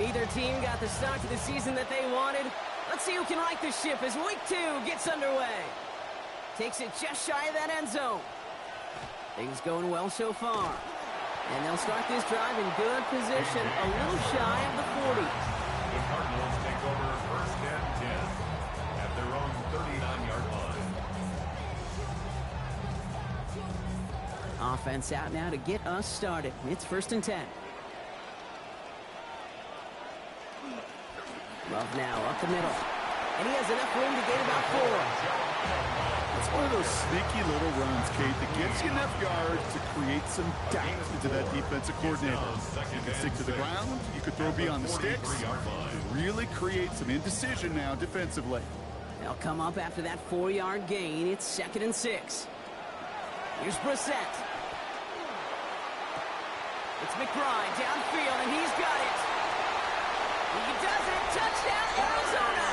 Neither team got the start to the season that they wanted. Let's see who can right the ship as week 2 gets underway. Takes it just shy of that end zone. Things going well so far. And they'll start this drive in good position, a little shy of the 40. The Cardinals take over first and 10 at their own 39-yard line. Offense out now to get us started. It's first and 10. Love now up the middle. And he has enough room to gain about 4. It's one of those sneaky little runs, Kate, that gets you enough yards to create some doubt into that defensive coordinator. You can stick to the ground, you could throw beyond the sticks, really create some indecision now defensively. They'll come up after that 4-yard gain. It's 2nd and 6. Here's Brissett. It's McBride downfield, and he's got it. He does it. Touchdown, Arizona.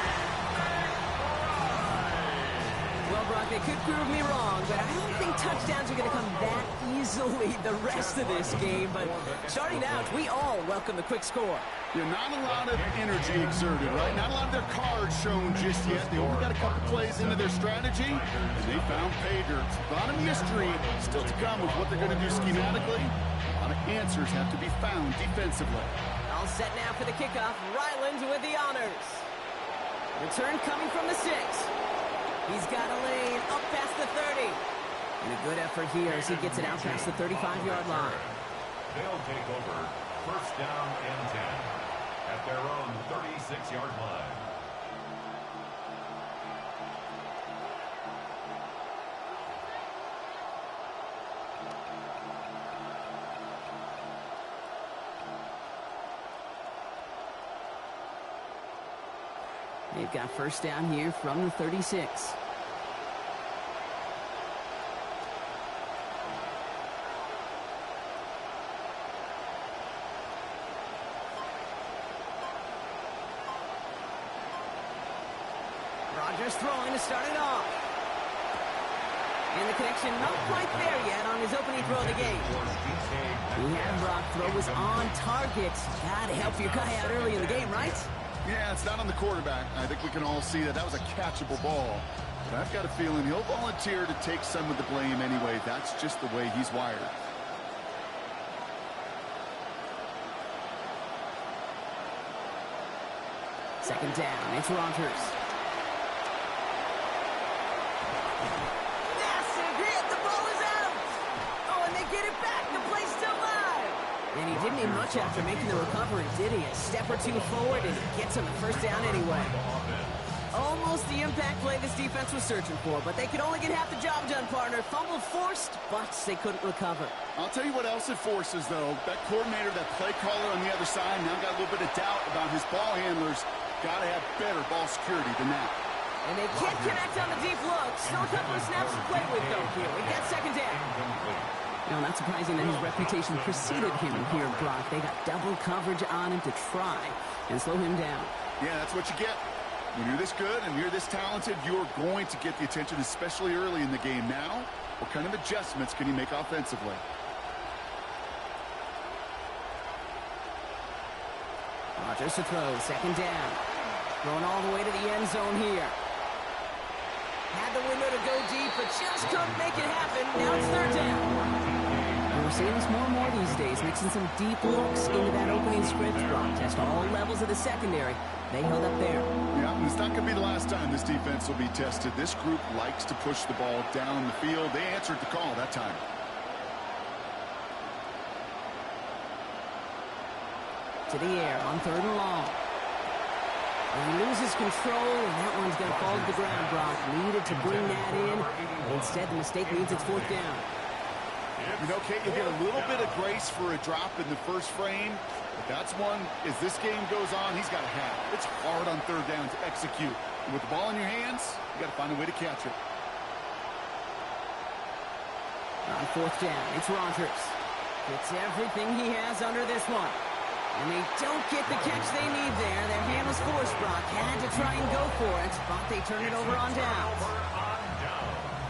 Well, Brock, they could prove me wrong, but I don't think touchdowns are going to come that easily the rest of this game. But starting out, we all welcome the quick score. Yeah, not a lot of energy exerted, right? Not a lot of their cards shown just yet. They only got a couple plays into their strategy, and they found pay dirt. A lot of mystery still to come with what they're going to do schematically. A lot of answers have to be found defensively. All set now for the kickoff. Ryland with the honors. Return coming from the 6. He's got a lane up past the 30. And a good effort here as he gets it out past the 35-yard line. They'll take over first down and 10 at their own 36-yard line. They've got first down here from the 36. Rodgers throwing to start it off. And the connection not quite there yet on his opening throw of the game. He had Brock. Throw was on target. Gotta help your guy out early in the game, right? Yeah, it's not on the quarterback. I think we can all see that was a catchable ball. But I've got a feeling he'll volunteer to take some of the blame anyway. That's just the way he's wired. Second down. It's Rodgers. Massive hit. The ball is out. Oh, and they get it back. The play's still live. And he didn't need much after making the recovery, did he? A step or two forward, and he gets him the first down anyway. Almost the impact play this defense was searching for, but they could only get half the job done, partner. Fumble forced, but they couldn't recover. I'll tell you what else it forces, though. That coordinator, that play caller on the other side, now got a little bit of doubt about his ball handlers. Got to have better ball security than that. And they can't connect on the deep look. Still a couple of snaps to play with, though. Here we get second down. Now, not surprising that his reputation preceded him here, Brock. They got double coverage on him to try and slow him down. Yeah, that's what you get. When you're this good and you're this talented, you're going to get the attention, especially early in the game. Now, what kind of adjustments can he make offensively? Rodgers to throw, second down. Going all the way to the end zone here. Had the window to go deep, but just couldn't make it happen. Now it's third down. And we're seeing this more and more these days, mixing some deep looks into that opening script. Brock test all levels of the secondary. They held up there. Yeah, and it's not going to be the last time this defense will be tested. This group likes to push the ball down the field. They answered the call that time. To the air on third and long. And he loses control, and that one's going to fall to the ground, Brock. Needed to bring that in. Instead, the mistake means it's fourth down. You know, Kate, you'll get a little bit of grace for a drop in the first frame, but that's one, as this game goes on, he's got to have. It's hard on third down to execute. And with the ball in your hands, you got to find a way to catch it. On fourth down, it's Rodgers. Gets everything he has under this one. And they don't get the catch they need there. Their hand was forced, Brock. Had to try and go for it, but they turn it over on down.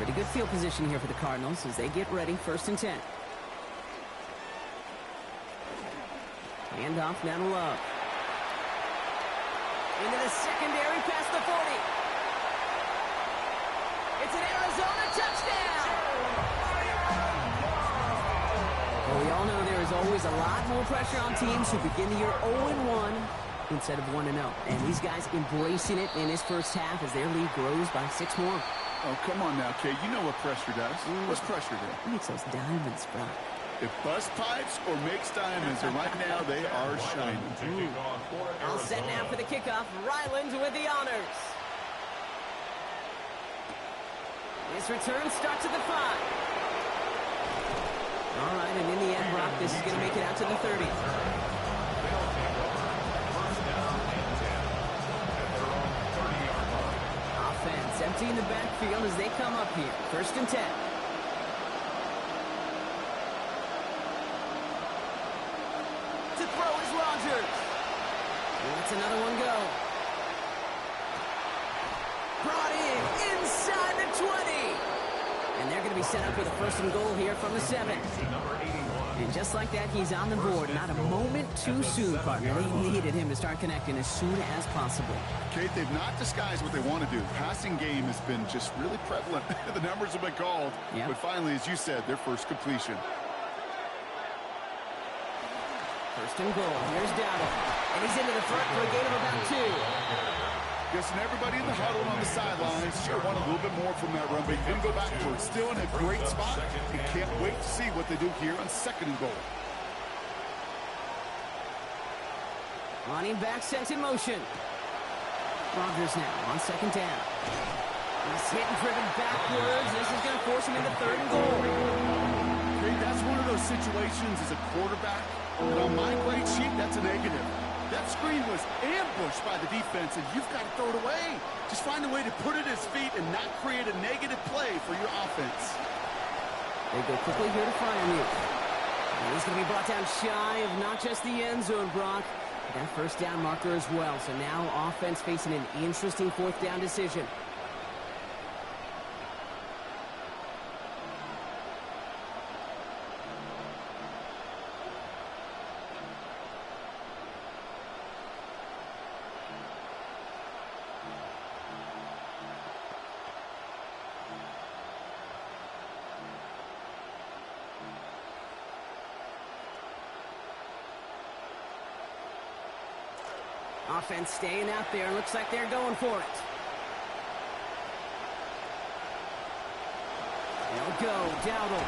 Pretty good field position here for the Cardinals as they get ready, first and 10. Hand off now to Love. Into the secondary past the 40. It's an Arizona touchdown. Well, we all know there is always a lot more pressure on teams who begin the year 0-1 instead of 1-0. And these guys embracing it in this first half as their lead grows by 6 more. Oh, come on now, Kay. You know what pressure does. What's pressure do? It makes those diamonds, bro. It busts pipes or makes diamonds, and right now they are shining. All set now for the kickoff. Ryland with the honors. His return starts at the 5. All right, and in the end, Brock, this is going to make it out to the 30. Offense emptying the backfield as they come up here. 1st and 10. To throw is Rodgers. Let's another one go. Brought in inside the 20. And they're going to be set up with a 1st and goal here from the 7. And just like that, he's on the board. Not a moment too soon, partner. They needed him to start connecting as soon as possible. Kate, they've not disguised what they want to do. Passing game has been just really prevalent. The numbers have been called. Yep. But finally, as you said, their first completion. 1st and goal. Here's Dowdle. And he's into the front for a gain of about 2. Guessing everybody in the huddle on the sidelines sure want a little bit more from that run, but he didn't go back for it. Still in a great spot. And can't wait to see what they do here on 2nd and goal. Running back sent in motion. Rodgers now on 2nd down. He's hit and driven backwards. This is going to force him into 3rd and goal. Okay, that's one of those situations as a quarterback. And on my grade sheet, that's a negative. That screen was ambushed by the defense, and you've got to throw it away. Just find a way to put it at his feet and not create a negative play for your offense. They go quickly here to Freiermuth. And he's going to be brought down shy of not just the end zone, Brock, but that 1st down marker as well. So now offense facing an interesting 4th down decision. Offense staying out there. Looks like they're going for it. They'll go. Dowdle.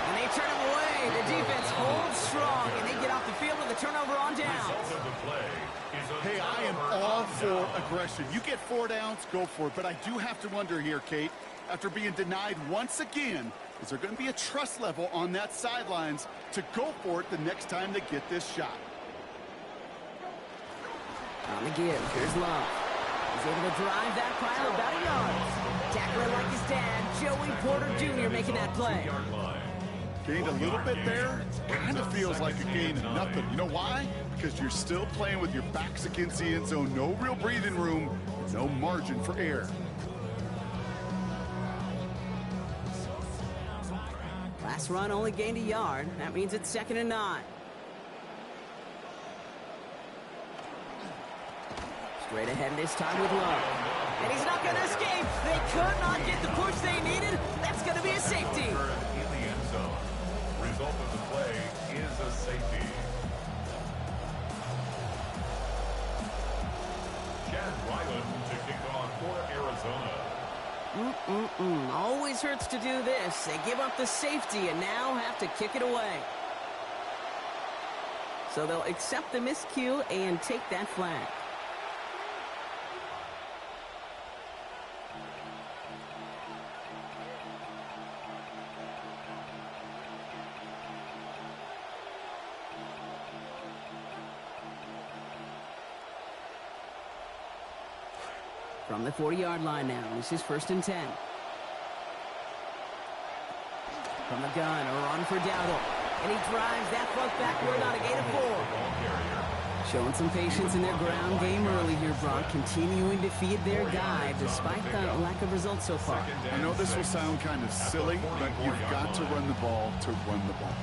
And they turn him away. The defense holds strong, and they get off the field with a turnover on downs. Hey, I am all for aggression. You get 4 downs, go for it. But I do have to wonder here, Kate, after being denied once again, is there going to be a trust level on that sidelines to go for it the next time they get this shot? On the give, here's Love. He's able to drive that pile about a yard. Tackling like his dad, Joey Porter Jr. making that play. Gained a little bit there. Kind of feels like a gain of nothing. You know why? Because you're still playing with your backs against the end zone. No real breathing room. No margin for error. Last run only gained a yard. That means it's 2nd and 9. Straight ahead this time with Love. And he's not going to escape. They could not get the push they needed. That's going to be a safety. In the end zone. Result of the play is a safety. Chad Ryland to kick off for Arizona. Always hurts to do this. They give up the safety and now have to kick it away. So they'll accept the miscue and take that flag. From the 40-yard line now, this is 1st and 10. From the gun, a run for Dowdle. And he drives that puck backward on a gain of 4. Showing some patience in their ground game early here, Brock. Continuing to feed their guy despite the lack of results so far. I know this will sound kind of silly, but you've got to run the ball to run the ball.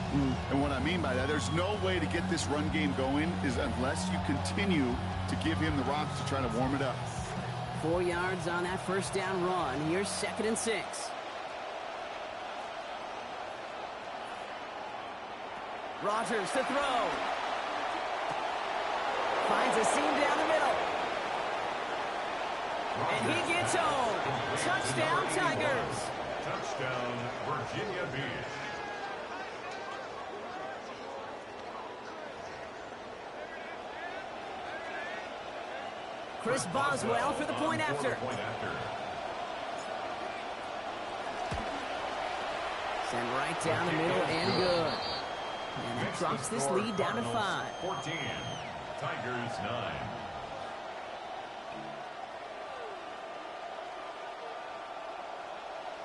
And what I mean by that, there's no way to get this run game going is unless you continue to give him the rocks to try to warm it up. 4 yards on that first down run. Here's 2nd and 6. Rodgers to throw. Finds a seam down the middle. And he gets home. Touchdown, Tigers. Touchdown, Virginia Beach. Chris Boswell for the point after. Send right down the middle and good. And that drops this lead down to 5. 14, Tigers 9.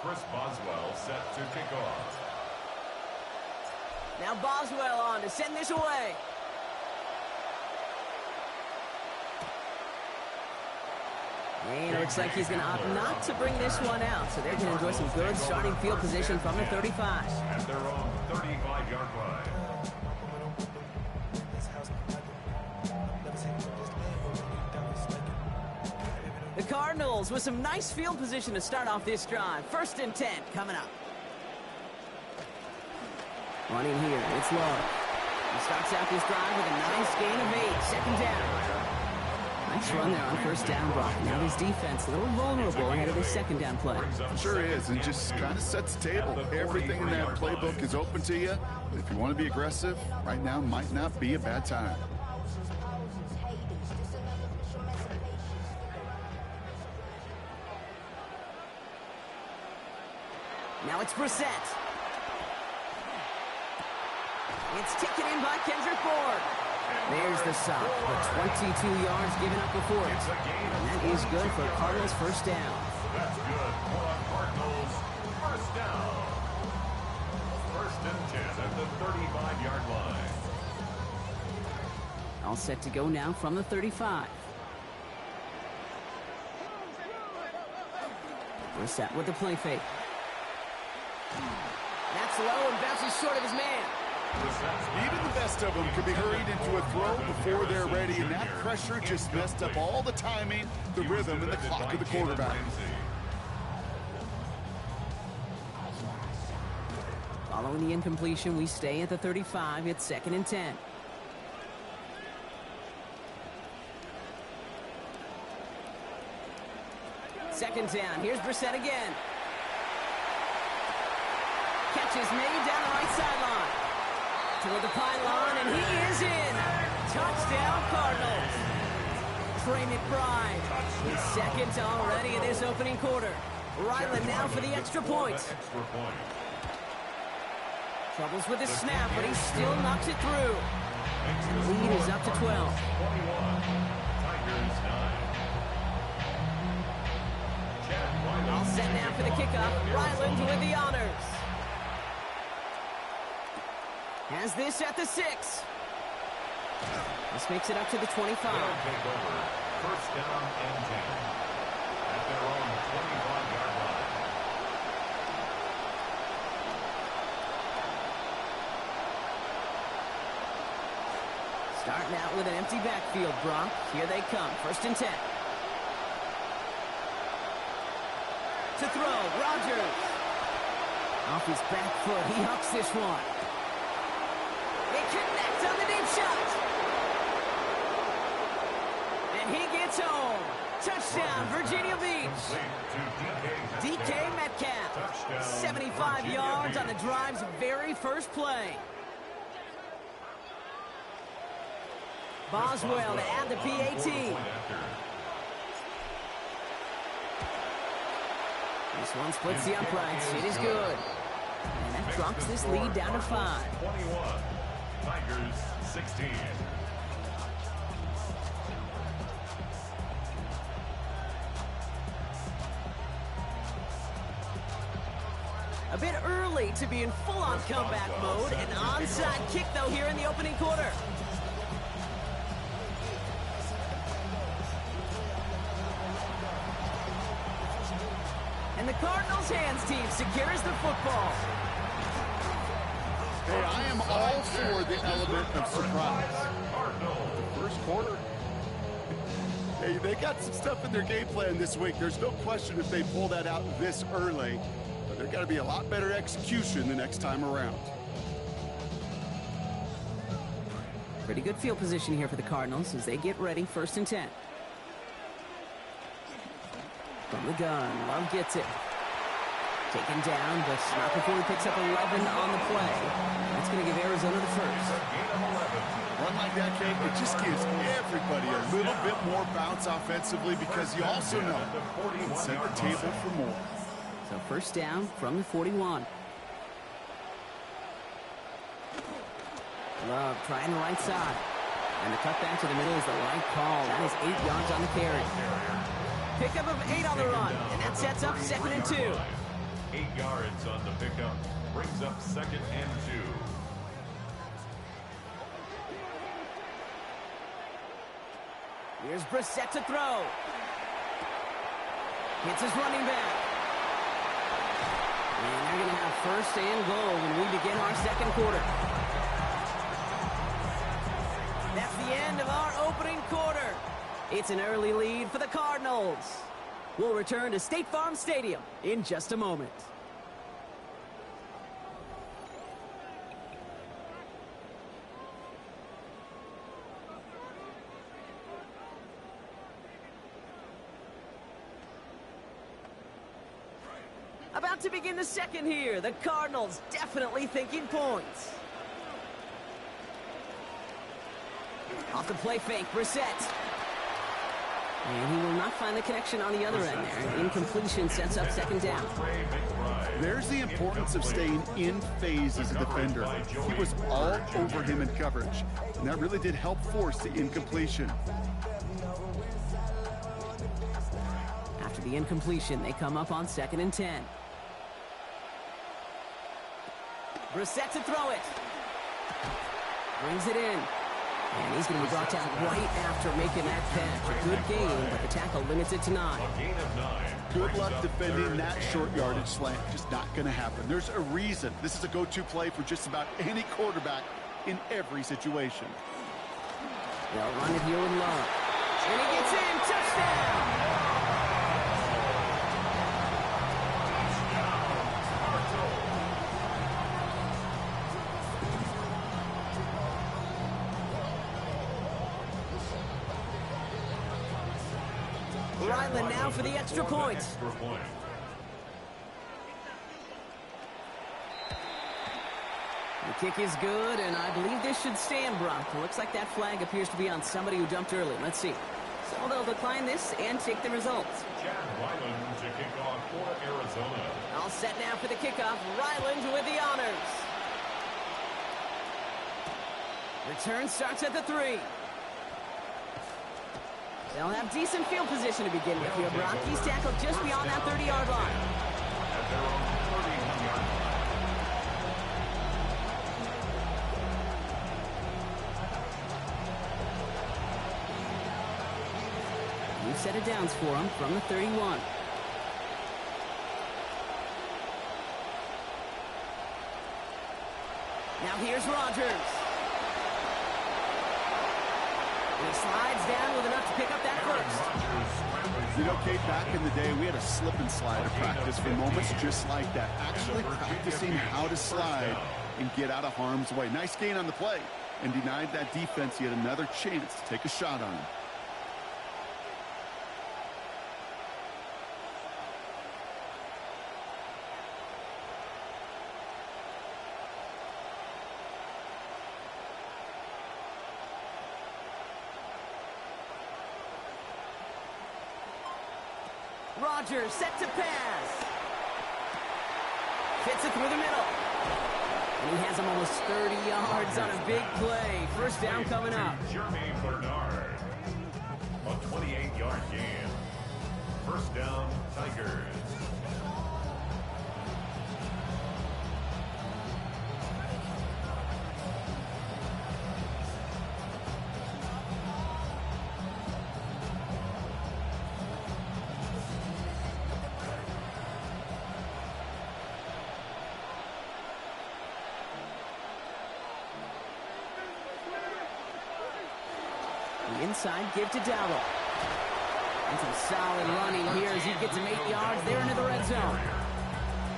Chris Boswell set to kick off. Now Boswell on to send this away. And it looks like he's going to opt not to bring this one out. So they're going to enjoy some good starting field position from the 35. At their own 35-yard line. The Cardinals with some nice field position to start off this drive. 1st and 10 coming up. Running here, it's Love. He starts out this drive with a nice gain of 8. 2nd down. Nice run there on 1st down, Brock. Now his defense a little vulnerable ahead of his 2nd down play. Sure is, and just kind of sets the table. Everything in that playbook is open to you. If you want to be aggressive, right now might not be a bad time. Now it's Brissett. It's taken in by Kendrick Ford. There's the stop, but 22 yards given up before it. And that is good for Cardinals' 1st down. That's good for Cardinals' 1st down. 1st and 10 at the 35-yard line. All set to go now from the 35. Brissett with the play fake. That's low and bounces short of his man. Even the best of them could be hurried into a throw before they're ready, and that pressure just messed up all the timing, the rhythm, and the clock of the quarterback. Following the incompletion, we stay at the 35. It's 2nd and 10. Second down. Here's Brissett again. Catch is made down the right sideline. Toward the pylon, and he is in. Touchdown, Cardinals. Trey McBride, his 2nd already in this opening quarter. Ryland now for the extra point. Troubles with his snap, but he still knocks it through. The lead is up to 12. 21, Tigers 9. All set now for the kickoff. Ryland with the honors. Has this at the 6. This makes it up to the 25. They'll take over 1st down and 10 at their own 25-yard line. Starting out with an empty backfield, Brock. Here they come. 1st and 10. To throw, Rodgers. Off his back foot, he hucks this one. They connect on the deep shot. And he gets home. Touchdown, Virginia Beach. DK Metcalf. 75 yards on the drive's very first play. Boswell to add the PAT. This one splits the uprights. It is good. And that drops this lead down to 5. 21. Tigers 16. A bit early to be in full-on comeback mode. An onside kick, though, here in the opening quarter. And the Cardinals' hands team secures the football. Hey, I am all for the element of surprise. The first quarter. Hey, they got some stuff in their game plan this week. There's no question if they pull that out this early. But there's got to be a lot better execution the next time around. Pretty good field position here for the Cardinals as they get ready, 1st and 10. From the gun, Love gets it. Taken down, but not before he picks up 11 on the play. That's going to give Arizona the first. Run like that, Kate, it just gives everybody a little bit more bounce offensively because you also know you can set the table for more. So 1st down from the 41. Love trying the right side. And the cut back to the middle is the right call. That is 8 yards on the carry. Pickup of 8 on the run, and that sets up 2nd and 2. 8 yards on the pickup, brings up 2nd and 2. Here's Brissett to throw. Hits his running back. And they're going to have 1st and goal when we begin our 2nd quarter. That's the end of our opening quarter. It's an early lead for the Cardinals. We'll return to State Farm Stadium in just a moment. About to begin the 2nd here. The Cardinals definitely thinking points. Off the play fake, Brissett. And he will not find the connection on the other end there. Incompletion sets up 2nd down. There's the importance of staying in phase as a defender. He was all over him in coverage, and that really did help force the incompletion. After the incompletion, they come up on 2nd and 10. Brissett to throw it. Brings it in. And he's going to be brought down right after making that catch. A good game, but the tackle limits it to 9. Good luck defending that short yardage slant. Just not going to happen. There's a reason. This is a go-to play for just about any quarterback in every situation. They'll run it here with Love. And he gets in. Touchdown! Ryland now for the extra point. The kick is good, and I believe this should stand, Brock. It looks like that flag appears to be on somebody who jumped early. Let's see. So they'll decline this and take the results. Chad Ryland to kick off for Arizona. All set now for the kickoff. Ryland with the honors. Return starts at the 3. They'll have decent field position to begin with here, Brock. He's tackled just beyond that 30-yard line. At their own 31-yard line. New set of downs for him from the 31. Now here's Rodgers. And he slides down with enough to pick up that first. You know, Kate, back in the day, we had a slip and slide of practice for moments just like that. Actually practicing how to slide and get out of harm's way. Nice gain on the play and denied that defense yet another chance to take a shot on him. Rodgers set to pass. Fits it through the middle. And he has him almost 30 yards on a big play. First down coming up. Jeremy Bernard. A 28-yard gain. First down, Tigers. The inside give to Dowell. And some solid running here as he gets him 8 yards. They're into the red zone.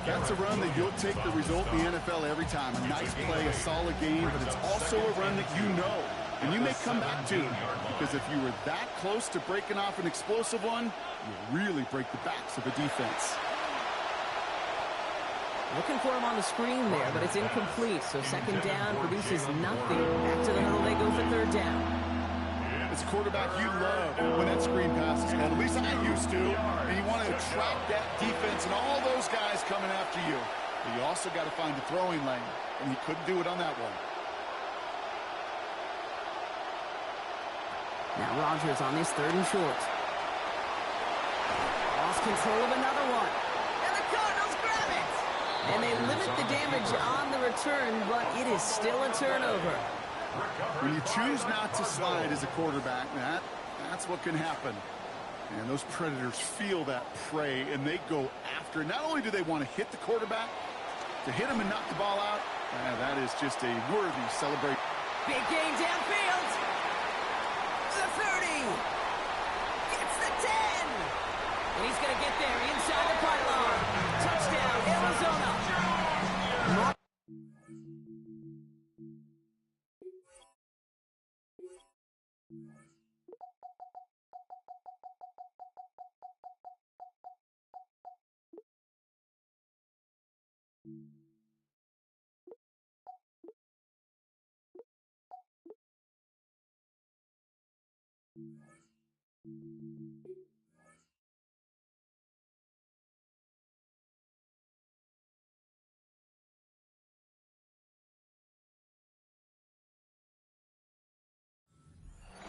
That's a run that you'll take the result in the NFL every time. A nice play, a solid game, but it's also a run that you know and you may come back to. Because if you were that close to breaking off an explosive one, you really break the backs of a defense. Looking for him on the screen there, but it's incomplete. So second down produces nothing. Back to the huddle they go for third down. As a quarterback, you love when that screen pass is called. At least I used to. And you want to attract that defense and all those guys coming after you. But you also got to find the throwing lane. And he couldn't do it on that one. Now Rodgers on this third and short. Lost control of another one. And the Cardinals grab it. And they limit the damage on the return, but it is still a turnover. When you choose not to slide as a quarterback, that's what can happen. And those predators feel that prey, and they go after. Not only do they want to hit the quarterback, to hit him and knock the ball out, that is just a worthy celebration. Big gain downfield. The 30. Gets the 10. And he's going to get there inside the pylon. Touchdown, Arizona.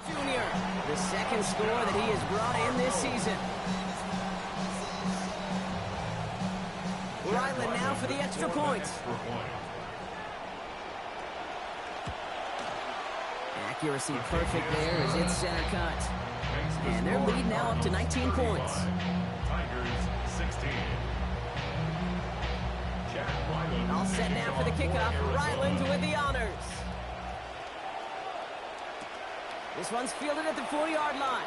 Junior, the second score that he has brought in this season. Ryland now for the extra point. Accuracy perfect there as it's center cut. And their lead now up to 19 points. Tigers 16. All set now for the kickoff. Ryland with the honors. This one's fielded at the 40-yard line.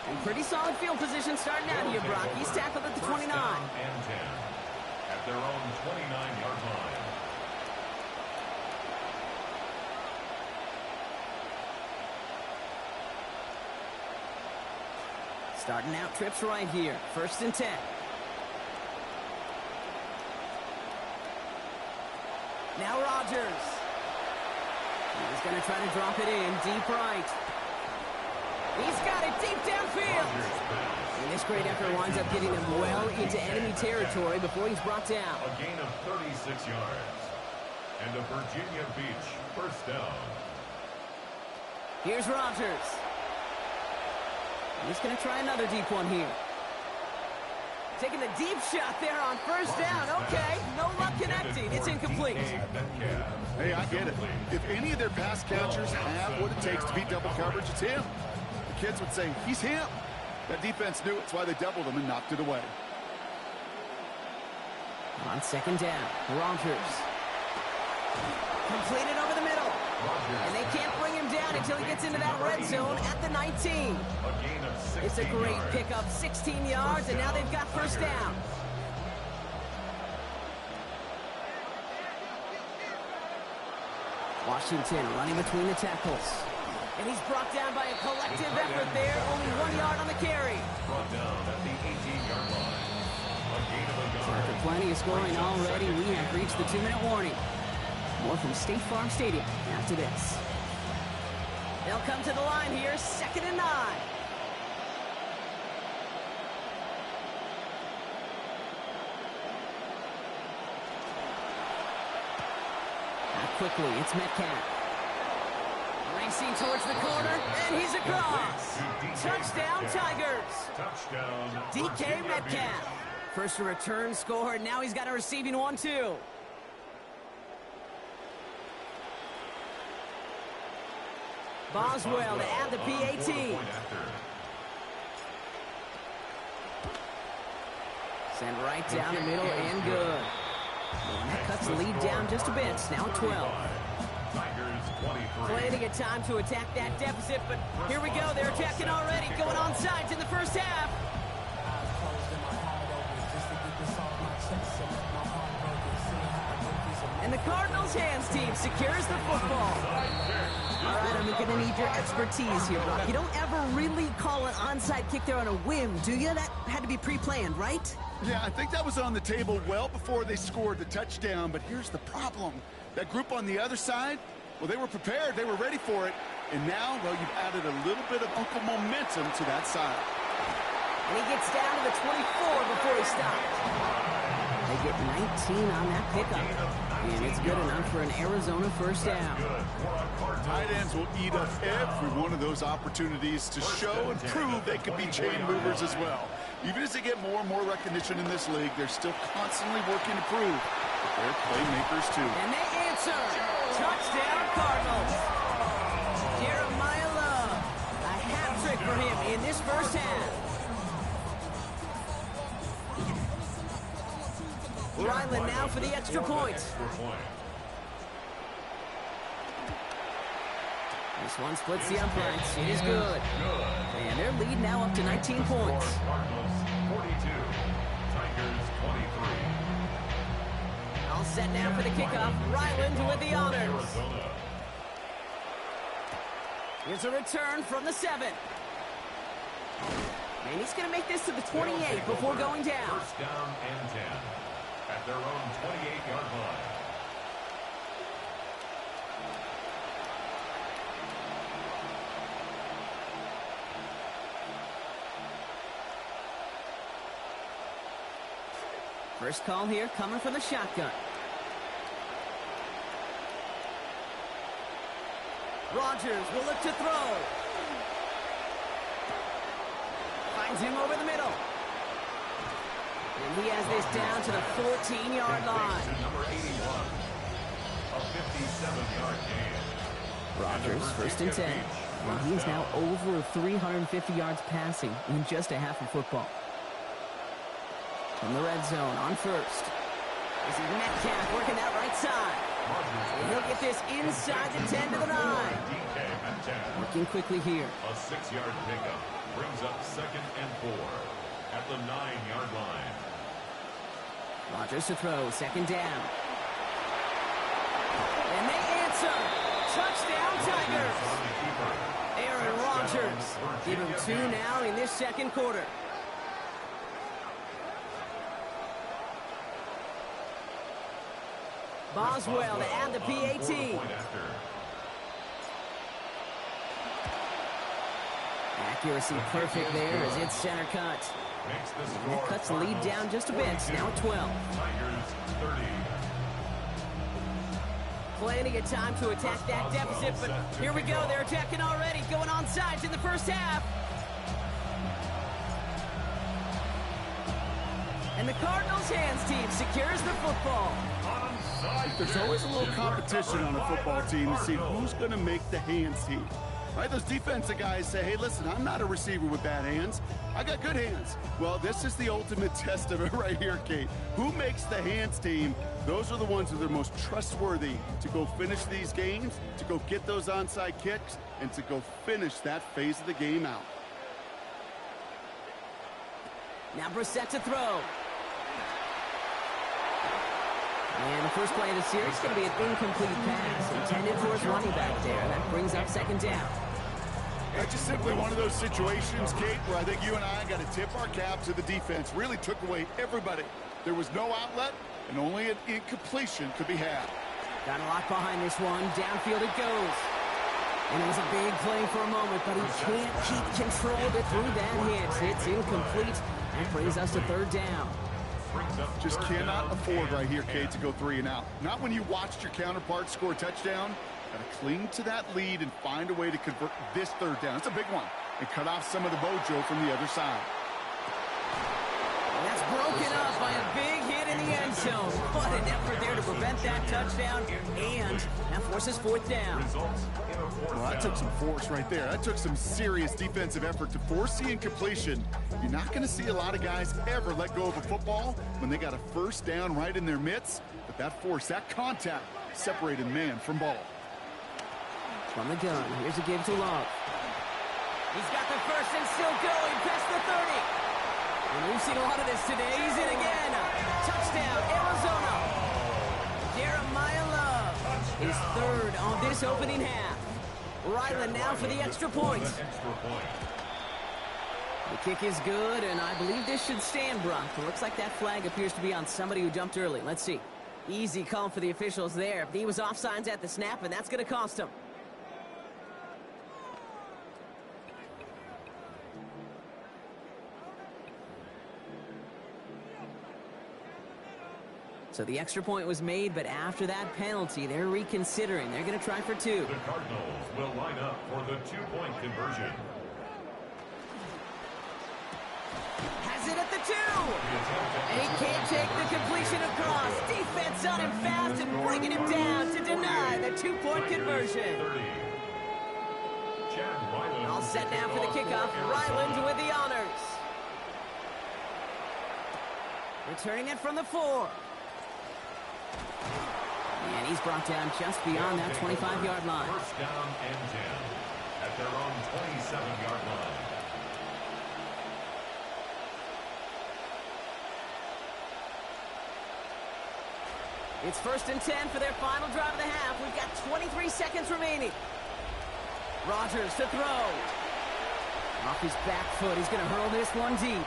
And pretty solid field position starting out here, Brock. He's tackled at the 29. And 10 at their own 29-yard line. Starting out trips right here. 1st and 10. Now Rodgers. He's going to try to drop it in deep right. He's got it deep downfield. And this great effort winds up getting him well into enemy territory before he's brought down. A gain of 36 yards. And a Virginia Beach first down. Here's Rodgers. He's going to try another deep one here. Taking the deep shot there on 1st down. Okay, no luck connecting. It's incomplete. Hey, I get it. If any of their pass catchers have what it takes to beat double coverage, it's him. The kids would say, he's him. That defense knew it. That's why they doubled him and knocked it away. On 2nd down, Rodgers. Completed over the middle. And they can't bring him down until he gets into that red zone at the 19. It's a great pickup, 16 yards, and now they've got 1st down. Washington running between the tackles. And he's brought down by a collective effort there. Only 1 yard on the carry. Brought down at the 18-yard line. A gain of a yard. After plenty of scoring already, we have reached the 2-minute warning. More from State Farm Stadium after this. They'll come to the line here, 2nd and 9. Not quickly, it's Metcalf. Racing towards the corner, and he's across. Touchdown, Tigers. Touchdown. DK Metcalf. First return score, now he's got a receiving one, too. Boswell to add the PAT. Send right down the middle and good. And that cuts the lead down just a bit. Now 12. Tigers 23. Plenty of time to attack that deficit, but here we go. They're attacking already, going on sides in the first half. And the Cardinals' hands team secures the football. All right, I'm going to need your expertise here, Brock. You don't ever really call an onside kick there on a whim, do you? That had to be pre-planned, right? Yeah, I think that was on the table well before they scored the touchdown, but here's the problem. That group on the other side, well, they were prepared, they were ready for it, and now, well, you've added a little bit of Uncle momentum to that side. And he gets down to the 24 before he stops. They get 19 on that pickup. And it's good enough for an Arizona first down. Tight ends will eat up every one of those opportunities to show and prove they can be chain movers as well. Even as they get more and more recognition in this league, they're still constantly working to prove that they're playmakers too. And they answer. Touchdown Cardinals. Jeremiah Love. A hat trick for him in this first half. Ryland now for the extra point. This one splits the uprights. It is good. And their lead now up to 19 points. Cardinals 42. Tigers 23. All set now for the kickoff. Ryland with the honors. Here's a return from the 7. And he's going to make this to the 28 before going down. First down and 10. At their own 28-yard line. First call here coming from the shotgun. Rodgers will look to throw. Finds him over the middle. And he has this down to the 14-yard line. Number 81. A 57-yard gain. Rodgers, first and 10. And he's now over 350 yards passing in just a half of football. From the red zone on first. This is Metcalf working that right side. And he'll get this inside the 10 to the 9. Working quickly here. A 6-yard pickup brings up 2nd and 4 at the 9-yard line. Rodgers to throw, second down. And they answer. Touchdown Tigers. Aaron Rodgers. Give him 2 now in this second quarter. Boswell to add the PAT. Accuracy perfect there as it's center cut. And that cuts the lead down just a bit. Now at 12. Tigers 30. Plenty of time to attack that deficit, but here we go. They're attacking already, going on sides in the first half. And the Cardinals' hands team secures the football. There's always a little competition on a football team to see who's going to make the hands team. Right? Those defensive guys say, hey, listen, I'm not a receiver with bad hands. I got good hands. Well, this is the ultimate test of it right here, Kate. Who makes the hands team? Those are the ones that are most trustworthy to go finish these games, to go get those onside kicks, and to go finish that phase of the game out. Now Brissett to throw. And the first play of the series is going to be an incomplete pass intended for his running back there. That brings up second down. That's just simply one of those situations, Kate, where I think you and I got to tip our cap to the defense. Really took away everybody. There was no outlet, and only an incompletion could be had. Got a lot behind this one. Downfield it goes. And it was a big play for a moment, but he can't keep control of it through that hit. It's incomplete. That brings us to third down. Just cannot afford right here, Kate, to go 3 and out. Not when you watched your counterpart score a touchdown. Got to cling to that lead and find a way to convert this third down. It's a big one. And cut off some of the mojo from the other side. And that's broken up by a big hit in the end zone. What an effort there to prevent that touchdown. And that forces fourth down. Well, that took some force right there. That took some serious defensive effort to force the incompletion. You're not going to see a lot of guys ever let go of a football when they got a first down right in their midst. But that force, that contact, separated man from ball. From the gun, here's a give to Love. He's got the first and still going past the 30. And we've seen a lot of this today. He's in again. Touchdown, Arizona. Jeremiah Love, his third on this opening half. Ryland now for the extra point. The kick is good, and I believe this should stand, Brock. It looks like that flag appears to be on somebody who jumped early. Let's see. Easy call for the officials there. He was offsides at the snap, and that's going to cost him. So the extra point was made, but after that penalty, they're reconsidering. They're going to try for two. The Cardinals will line up for the two-point conversion. Has it at the two. And he can't take the completion across. Defense on him fast and bringing him down to deny the two-point conversion. All set now for the kickoff. Ryland with the honors. Returning it from the 4. And he's brought down just beyond that 25-yard line. First down and 10 at their own 27-yard line. It's first and 10 for their final drive of the half. We've got 23 seconds remaining. Rodgers to throw. Off his back foot. He's going to hurl this one deep.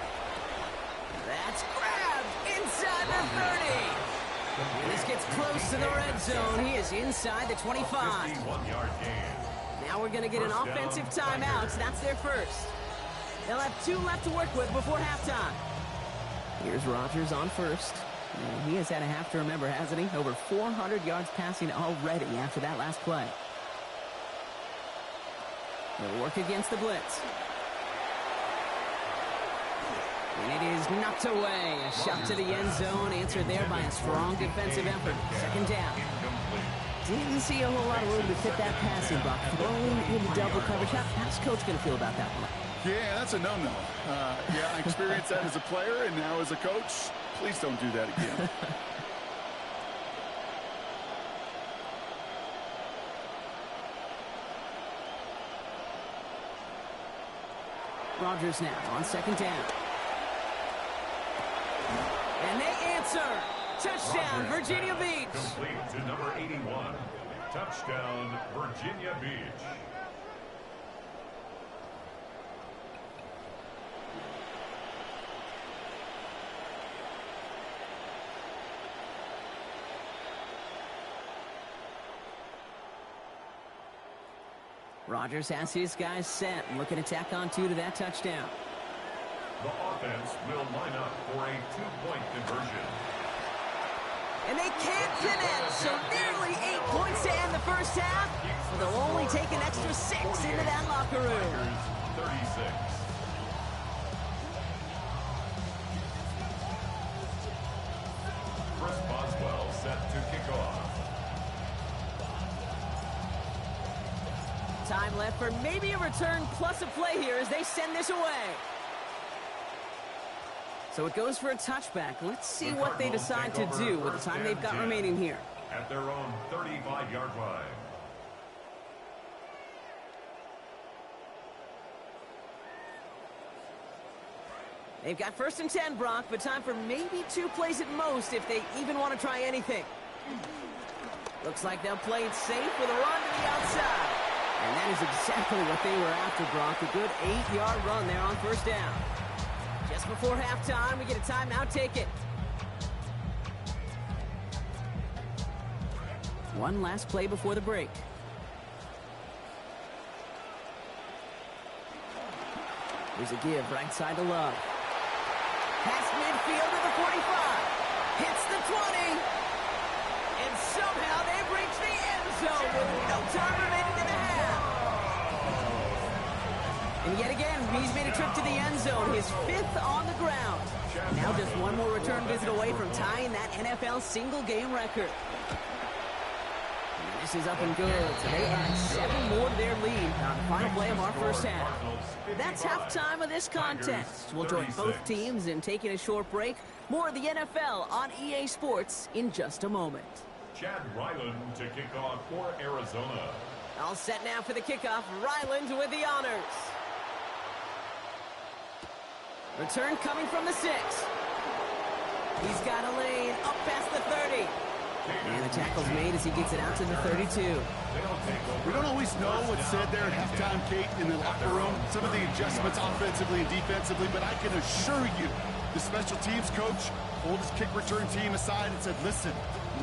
That's grabbed inside the 30. And this gets close to the red zone. He is inside the 25. 51-yard gain. Now we're going to get an offensive timeout. So that's their first. They'll have 2 left to work with before halftime. Here's Rodgers on first. And he has had a half to remember, hasn't he? Over 400 yards passing already after that last play. They'll work against the blitz. And it is knocked away. A shot to the end zone, answered there by a strong defensive effort. Second down. Didn't see a whole lot of room to fit that passing block. Throwing into double coverage. How's Coach going to feel about that one? Yeah, that's a no-no. Yeah, I experienced that as a player and now as a coach. Please don't do that again. Rodgers now on second down. And they answer. Touchdown, Virginia Beach. Complete to number 81. Touchdown, Virginia Beach. Rodgers has his guys set and looking to tack on 2 to that touchdown. The offense will line up for a two-point conversion. And they can't connect, so nearly 8 points to end the first half. But they'll only take an extra 6 into that locker room. 36. Chris Boswell set to kick off. Time left for maybe a return plus a play here as they send this away. So it goes for a touchback. Let's see what they decide to do with the time they've got remaining here. At their own 35-yard line. They've got first and 10, Brock, but time for maybe 2 plays at most if they even want to try anything. Looks like they'll play it safe with a run to the outside. And that is exactly what they were after, Brock. A good 8-yard run there on first down. Just before halftime, we get a timeout. Take it. One last play before the break. Here's a give right side to Love. Past midfield to the 45. Hits the 20. And somehow they've reached the end zone with no time remaining in the half. And yet again, he's made a trip to the end zone, his 5th on the ground. Now just one more return visit away from tying that NFL single-game record. And this is up and good, so they add 7 more to their lead on the final play of our first half. That's halftime of this contest. We'll join both teams in taking a short break. More of the NFL on EA Sports in just a moment. Chad Ryland to kick off for Arizona. All set now for the kickoff. Ryland with the honors. Return coming from the 6. He's got a lane up past the 30. And the tackle's made as he gets it out to the 32. We don't always know what's said there at halftime, Kate, in the locker room. Some of the adjustments offensively and defensively, but I can assure you the special teams coach pulled his kick return team aside and said, listen,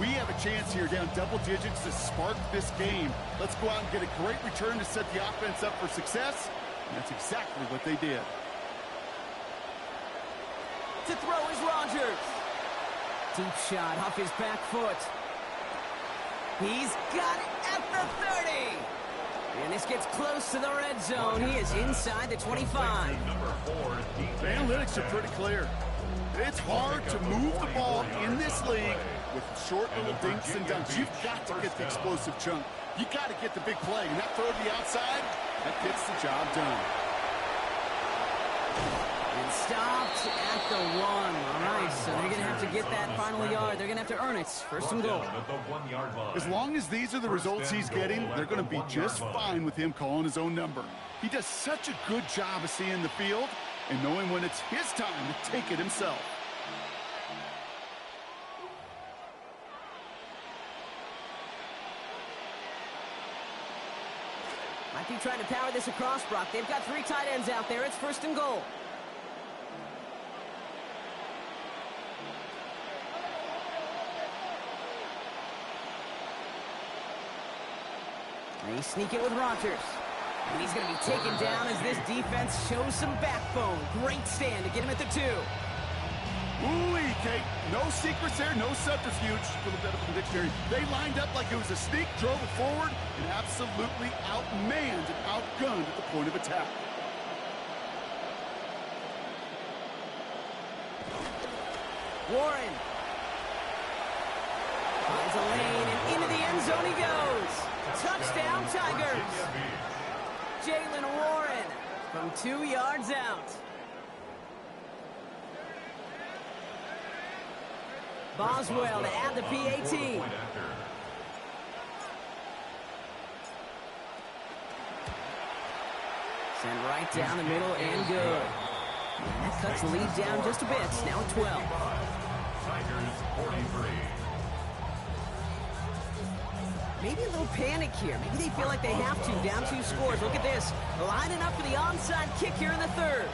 we have a chance here down double digits to spark this game. Let's go out and get a great return to set the offense up for success. And that's exactly what they did. To throw is Rogers. Deep shot off his back foot. He's got it at the 30. And this gets close to the red zone. He is inside the 25. The analytics are pretty clear. It's hard to move the ball in this league with short little dinks and dunks. You've got to get the explosive chunk. You got to get the big play. And that throw to the outside, that gets the job done. And stopped at the 1. All right, so they're going to have to get that final yard. They're going to have to earn it. First and goal. As long as these are the results he's getting, they're going to be just fine with him calling his own number. He does such a good job of seeing the field and knowing when it's his time to take it himself. Might be trying to power this across, Brock. They've got 3 tight ends out there. It's first and goal. And they sneak it with Rogers. And he's going to be taken down as this defense shows some backbone. Great stand to get him at the 2. Ooh-wee, Kate. No secrets there, no subterfuge. A little bit of the dictionary. They lined up like it was a sneak, drove it forward, and absolutely outmanned and outgunned at the point of attack. Warren finds a lane, and into the end zone he goes. Touchdown, Tigers. Jalen Warren from 2 yards out. Boswell to add the PAT. Send right down the middle and good. And that cuts the lead down just a bit. Now at 12. Tigers 43. Maybe a little panic here. Maybe they feel like they have to. Down 2 scores. Look at this. Lining up for the onside kick here in the 3rd.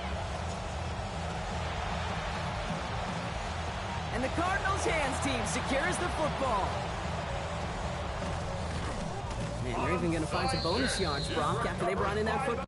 And the Cardinals' hands team secures the football. Man, they're even going to find some bonus yards, Brock, after they brought in that football.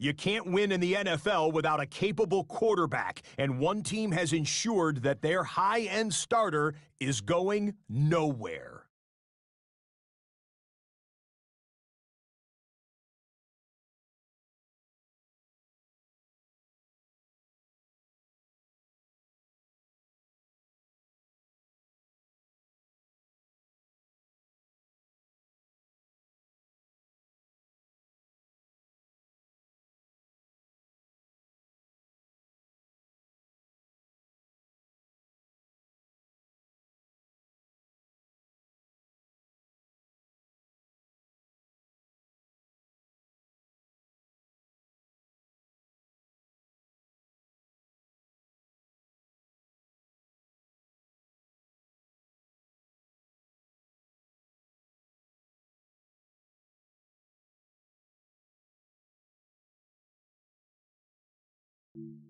You can't win in the NFL without a capable quarterback, and one team has ensured that their high-end starter is going nowhere. Bye.